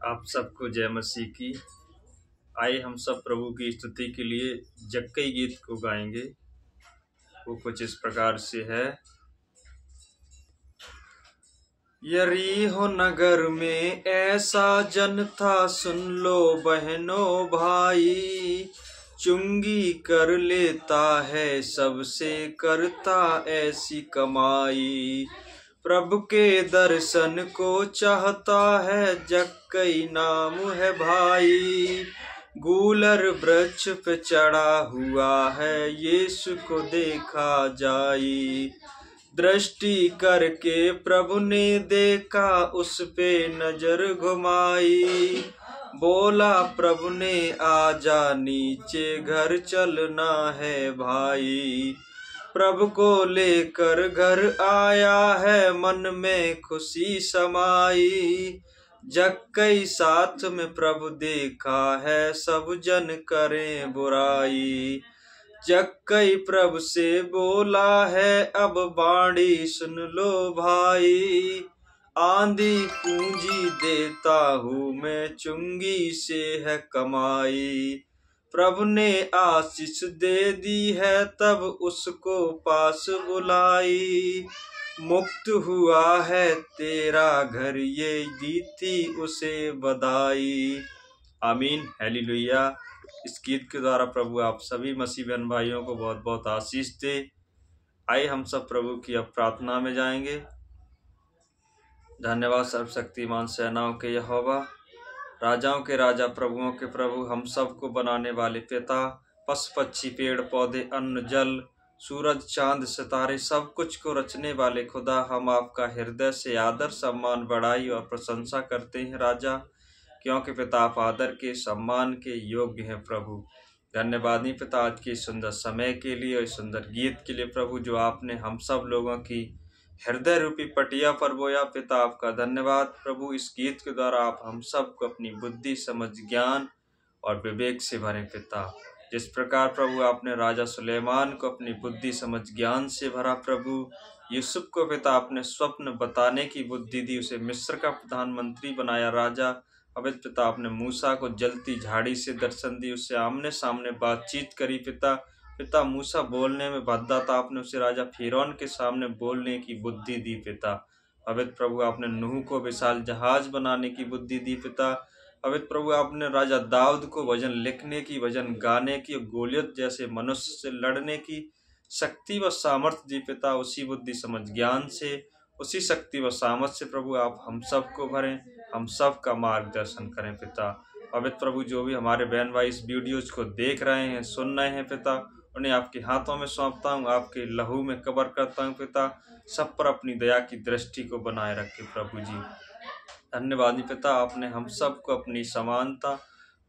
आप सबको जय मसीह की। आइए हम सब प्रभु की स्तुति के लिए जक्कई गीत को गाएंगे। वो कुछ इस प्रकार से है। यरीहो नगर में ऐसा जन था, सुन लो बहनों भाई, चुंगी कर लेता है सबसे, करता ऐसी कमाई। प्रभु के दर्शन को चाहता है, जक्कई नाम है भाई। गूलर वृक्ष पे चढ़ा हुआ है, यीशु को देखा जाई। दृष्टि करके प्रभु ने देखा, उस पे नजर घुमाई। बोला प्रभु ने, आजा नीचे, घर चलना है भाई। प्रभु को लेकर घर आया है, मन में खुशी समाई। जक्कई साथ में प्रभु देखा है, सब जन करें बुराई। जक्कई प्रभु से बोला है, अब बाणी सुन लो भाई। आंधी पूंजी देता हूँ मैं, चुंगी से है कमाई। प्रभु ने आशीष दे दी है, तब उसको पास बुलाई। मुक्त हुआ है तेरा घर, ये दी थी उसे बधाई। आमीन, हालेलुया। इस गीत के द्वारा प्रभु आप सभी मसीह बहन भाइयों को बहुत बहुत आशीष दे। आइए हम सब प्रभु की अब प्रार्थना में जाएंगे। धन्यवाद सर्वशक्तिमान सेनाओं के यहोवा, राजाओं के राजा, प्रभुओं के प्रभु, हम सब को बनाने वाले पिता, पशु पक्षी पेड़ पौधे अन्न जल सूरज चांद सितारे सब कुछ को रचने वाले खुदा, हम आपका हृदय से आदर सम्मान बड़ाई और प्रशंसा करते हैं राजा, क्योंकि पिता आप आदर के सम्मान के योग्य हैं प्रभु। धन्यवाद पिता आज के सुंदर समय के लिए और सुंदर गीत के लिए प्रभु, जो आपने हम सब लोगों की हृदय रूपी पटिया पर बोया। पिता आपका धन्यवाद प्रभु, इस गीत के द्वारा आप हम सब को अपनी बुद्धि समझ ज्ञान और विवेक से भरें पिता। जिस प्रकार प्रभु आपने राजा सुलेमान को अपनी बुद्धि समझ ज्ञान से भरा प्रभु, यूसुफ को पिता आपने स्वप्न बताने की बुद्धि दी, उसे मिस्र का प्रधानमंत्री बनाया राजा। अब पिता आपने मूसा को जलती झाड़ी से दर्शन दी, उससे आमने सामने बातचीत करी पिता मूसा बोलने में भद्दा था, आपने उसे राजा फिरौन के सामने बोलने की बुद्धि दी पिता। पवित्र प्रभु आपने नूह को विशाल जहाज बनाने की बुद्धि दी पिता। पवित्र प्रभु आपने राजा दाऊद को भजन लिखने की, भजन गाने की, गोलियत जैसे मनुष्य से लड़ने की शक्ति व सामर्थ्य दी पिता। उसी बुद्धि समझ ज्ञान से, उसी शक्ति व सामर्थ्य से प्रभु आप हम सब को भरें, हम सब का मार्गदर्शन करें पिता। पवित्र प्रभु जो भी हमारे बहन भाई इस वीडियोज को देख रहे हैं, सुन रहे हैं पिता, उन्हें आपके हाथों में सौंपता हूँ, आपके लहू में कबर करता हूँ पिता। सब पर अपनी दया की दृष्टि को बनाए रखे प्रभु जी। धन्यवाद पिता, आपने हम सब को अपनी समानता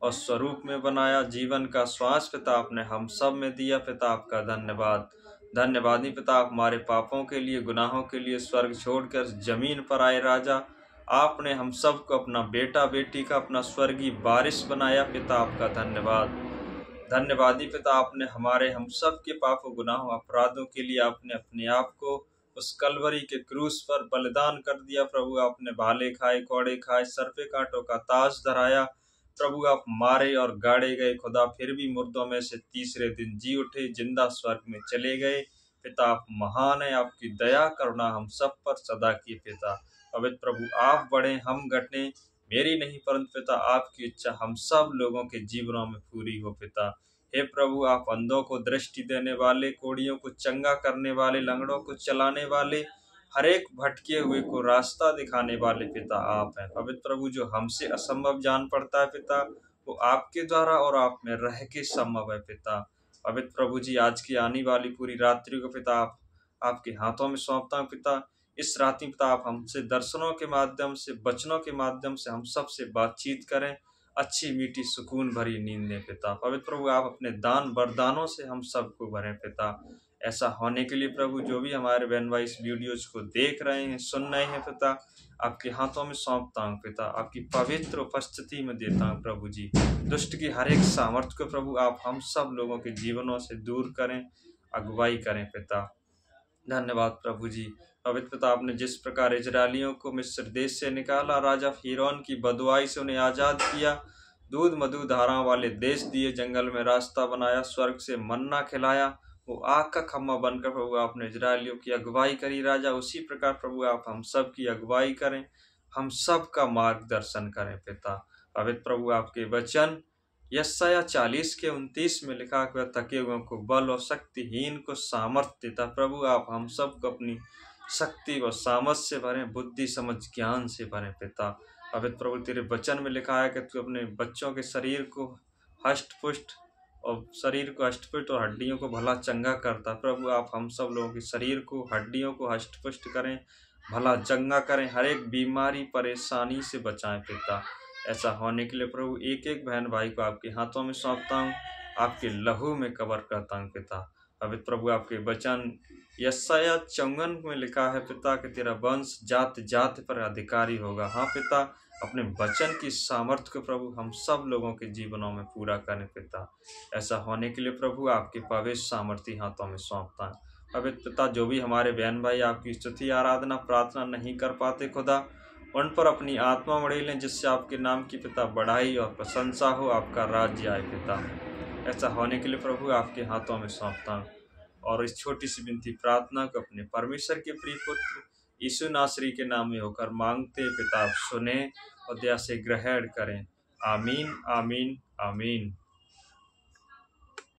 और स्वरूप में बनाया। जीवन का श्वास पिता आपने हम सब में दिया पिता, आपका धन्यवाद। धन्यवाद पिता, आप हमारे पापों के लिए, गुनाहों के लिए स्वर्ग छोड़कर जमीन पर आए राजा। आपने हम सब को अपना बेटा बेटी का, अपना स्वर्गीय वारिस बनाया पिता, आपका धन्यवाद। धन्यवाद पिता, आपने हमारे हम सब के पापों गुनाहों अपराधों के लिए आपने अपने आप को उस कलवरी के क्रूस पर बलिदान कर दिया प्रभु। आपने भाले खाए, कौड़े खाए, सर्पे कांटों का ताज धराया प्रभु। आप मारे और गाड़े गए खुदा, फिर भी मुर्दों में से तीसरे दिन जी उठे, जिंदा स्वर्ग में चले गए पिता। आप महान है, आपकी दया करुणा हम सब पर सदा की पिता। पवित्र प्रभु आप बढ़े हम घटे, मेरी नहीं परंतु पिता आपकी इच्छा हम सब लोगों के जीवनों में पूरी हो पिता। हे प्रभु, आप अंधों को दृष्टि देने वाले, कोढ़ियों को चंगा करने वाले, लंगड़ों को चलाने वाले, हर एक भटके हुए को रास्ता दिखाने वाले पिता आप हैं। पवित्र प्रभु जो हमसे असंभव जान पड़ता है पिता, वो आपके द्वारा और आप में रह के संभव है पिता। पवित्र प्रभु जी आज की आने वाली पूरी रात्रि को पिता आप आपके हाथों में सौंपता हूँ पिता। इस रात्रि पिता आप हमसे दर्शनों के माध्यम से, वचनों के माध्यम से हम सब से बातचीत करें, अच्छी मीठी सुकून भरी नींद दें पिता। पवित्र प्रभु आप अपने दान वरदानों से हम सबको भरें पिता। ऐसा होने के लिए प्रभु जो भी हमारे बहन भाई इस वीडियोज को देख रहे हैं, सुन रहे हैं पिता, आपके हाथों में सौंपता हूँ पिता। आपकी पवित्र उपस्थिति में देता हूँ प्रभु जी। दुष्ट की हर एक सामर्थ्य को प्रभु आप हम सब लोगों के जीवनों से दूर करें, अगुवाई करें पिता। धन्यवाद प्रभु जी। पवित्र पिता, आपने जिस प्रकार इजरायलियों को मिस्र देश से निकाला, राजा फिरौन की बदुआई से उन्हें आजाद किया, दूध मधु धाराओं वाले देश दिए, जंगल में रास्ता बनाया, स्वर्ग से मन्ना खिलाया, वो आग का खम्मा बनकर प्रभु आपने इजरायलियों की अगुवाई करी राजा। उसी प्रकार प्रभु आप हम सब की अगुवाई करें, हम सब का मार्गदर्शन करें पिता। पवित्र प्रभु आपके वचन यशायाह 40:29 में लिखा हुआ, थके हुए को बल और शक्तिहीन को सामर्थ्य देता। प्रभु आप हम सबको अपनी शक्ति व सामर्थ्य से भरें, बुद्धि समझ ज्ञान से भरें पिता। पवित्र प्रभु तेरे वचन में लिखा है कि तू अपने बच्चों के शरीर को हष्ट-पुष्ट और हड्डियों को भला चंगा करता। प्रभु आप हम सब लोगों के शरीर को, हड्डियों को हष्ट-पुष्ट करें, भला चंगा करें, हर एक बीमारी परेशानी से बचाएं पिता। ऐसा होने के लिए प्रभु एक एक बहन भाई को आपके हाथों में सौंपता हूँ, आपके लहू में कवर करता हूँ पिता। पवित्र प्रभु आपके वचन यशायाह 54 में लिखा है पिता कि तेरा वंश जाति जाति पर अधिकारी होगा। हाँ पिता, अपने वचन की सामर्थ्य को प्रभु हम सब लोगों के जीवनों में पूरा करें पिता। ऐसा होने के लिए प्रभु आपके पवित्र सामर्थ्य हाथों में सौंपता है। पवित्र पिता, जो भी हमारे बहन भाई आपकी स्तुति आराधना प्रार्थना नहीं कर पाते खुदा, उन पर अपनी आत्मा मढ़ी लें, जिससे आपके नाम की पिता बढ़ाई और प्रशंसा हो, आपका राज्य आए पिता। ऐसा होने के लिए प्रभु आपके हाथों में सौंपता हूँ और इस छोटी सी विनती प्रार्थना को अपने परमेश्वर के प्रिय पुत्र यीशु नासरी के नाम में होकर मांगते पिता, आप सुने और दया से ग्रहण करें। आमीन आमीन आमीन।